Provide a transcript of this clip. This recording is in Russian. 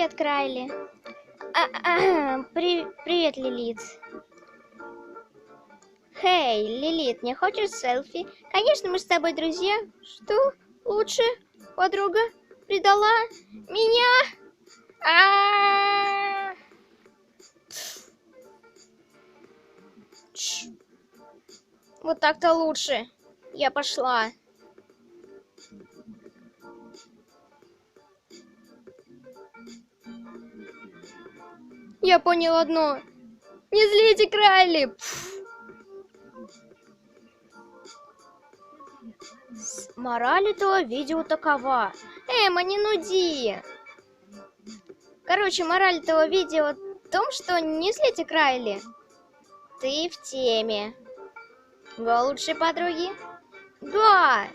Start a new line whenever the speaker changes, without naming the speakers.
Привет, Крайли. Привет, Лилит. Хей, Лилит, не хочешь селфи? Конечно, мы с тобой друзья. Что? Лучше? Подруга предала меня? А. Вот так-то лучше. Я пошла. Я понял одно. Не злите, Крайли. Мораль этого видео такова. Эмма, не нуди. Короче, мораль этого видео в том, что не злите Крайли. Ты в теме. Го, лучшие подруги? Да.